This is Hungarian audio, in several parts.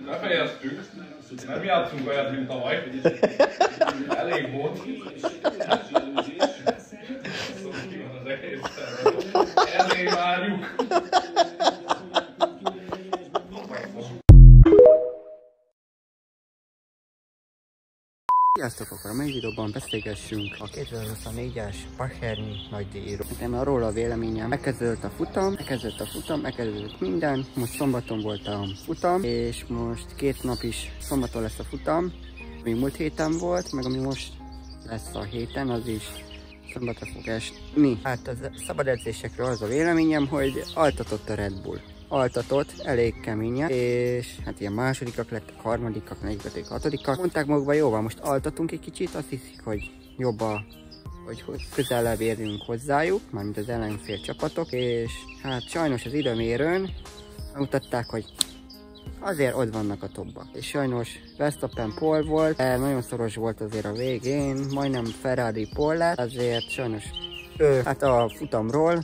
Befejeztük. Nem játszunk olyat, mint tavaly. Elég volt. Az egészen. Ezért várjuk. Sziasztok, akkor a mai videóban beszélgessünk a 2024-es Pachernyi nagydíjról. Nekem arról a véleményem, megkezdődött a futam, megkezdődött minden. Most szombaton volt a futam, és most 2 nap is szombaton lesz a futam. Ami múlt héten volt, meg ami most lesz a héten, az is szombatra fog esni. Hát az szabad edzésekről az a véleményem, hogy altatott a Red Bull. Altatott, elég keményen, és hát ilyen másodikak lettek, harmadikak, negyedikak, hatodikak. Mondták magukban, jó van, most altatunk egy kicsit, azt hiszik, hogy jobb hogy közelebb érjünk hozzájuk, mármint az ellenfél csapatok, és hát sajnos az időmérőn mutatták, hogy azért ott vannak a topba. És sajnos Verstappen pole volt, nagyon szoros volt azért a végén, majdnem Ferrari pole lett, azért sajnos hát a futamról,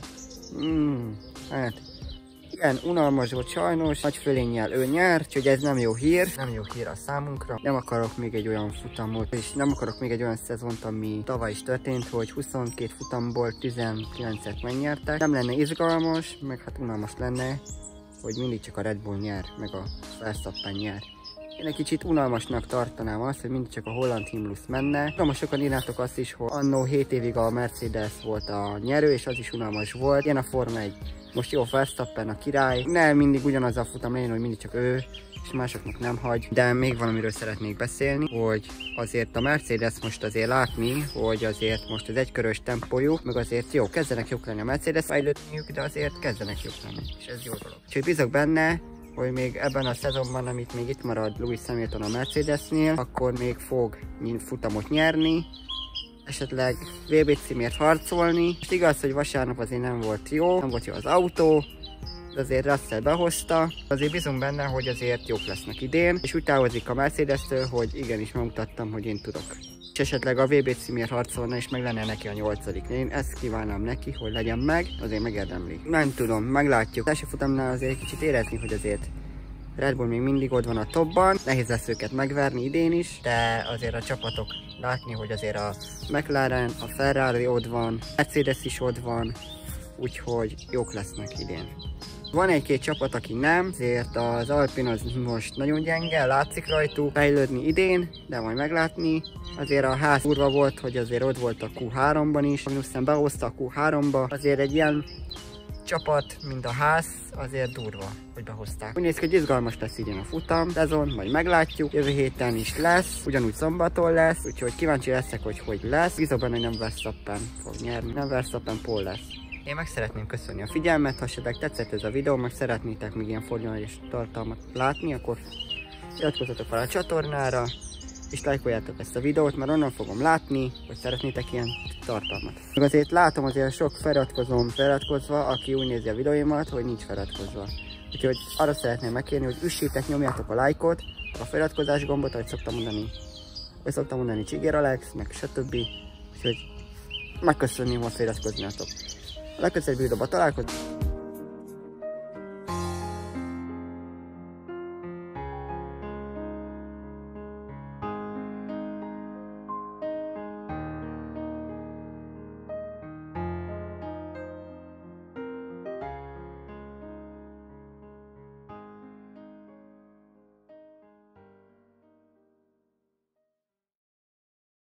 hát igen, unalmas volt sajnos, nagy fölénnyel ő nyert, úgyhogy ez nem jó hír. Nem jó hír a számunkra. Nem akarok még egy olyan futamot, és nem akarok még egy olyan szezont, ami tavaly is történt, hogy 22 futamból 19-et megnyertek. Nem lenne izgalmas, meg hát unalmas lenne, hogy mindig csak a Red Bull nyer, meg a Verstappen nyer. Én egy kicsit unalmasnak tartanám azt, hogy mindig csak a holland himnusz menne. Tudom, sokan írnátok azt is, hogy annó 7 évig a Mercedes volt a nyerő, és az is unalmas volt. Ilyen a Forma 1. Most jó, Verstappen a király. Nem mindig ugyanaz a futam legyen, hogy mindig csak ő, és másoknak nem hagy. De még valamiről szeretnék beszélni, hogy azért a Mercedes most azért látni, hogy azért most az egykörös tempójuk, meg azért jó, kezdenek jók lenni a Mercedes fejlődniük, de azért kezdenek jók lenni, és ez jó dolog. Úgyhogy bízok benne, hogy még ebben a szezonban, amit még itt marad Lewis Hamilton a Mercedesnél, akkor még fog futamot nyerni, esetleg VB címért harcolni. És igaz, hogy vasárnap azért nem volt jó az autó, de azért Russell behozta. Azért bízunk benne, hogy azért jók lesznek idén, és úgy távozik a Mercedes-től, hogy igenis megmutattam, hogy én tudok. És esetleg a VB címért harcolna, és meg lenne neki a 8. Én ezt kívánom neki, hogy legyen meg, azért megérdemli. Nem tudom, meglátjuk. Az első futamnál azért egy kicsit érezni, hogy azért Red Bull még mindig ott van a topban, nehéz lesz őket megverni idén is, de azért a csapatok látni, hogy azért a McLaren, a Ferrari ott van, Mercedes is ott van, úgyhogy jók lesznek idén. Van egy-két csapat, aki nem, ezért az Alpine az most nagyon gyenge, látszik rajtuk fejlődni idén, de majd meglátni. Azért a ház kurva volt, hogy azért ott volt a Q3-ban is, aztán behozta a Q3-ba, azért egy ilyen csapat, mint a ház, azért durva, hogy behozták. Úgy néz ki, hogy izgalmas lesz idén a futam, szezon, majd meglátjuk. Jövő héten is lesz, ugyanúgy szombaton lesz, úgyhogy kíváncsi leszek, hogy lesz. Bízom benne, hogy nem Verstappen fog nyerni, nem Verstappen pole lesz. Én meg szeretném köszönni a figyelmet, ha esetleg tetszett ez a videó, meg szeretnétek még ilyen forgalmas tartalmat látni, akkor iratkozzatok fel a csatornára, és lájkoljátok ezt a videót, mert onnan fogom látni, hogy szeretnétek ilyen tartalmat. Meg azért látom azért sok feliratkozva, aki úgy nézi a videóimat, hogy nincs feliratkozva. Úgyhogy arra szeretném megkérni, hogy üssétek, nyomjátok a lájkot, a feliratkozás gombot, ahogy szoktam mondani Csigér Alex, meg stb. Úgyhogy megköszönném, hogy feliratkoznátok. A legközelebbi videóban találkozunk.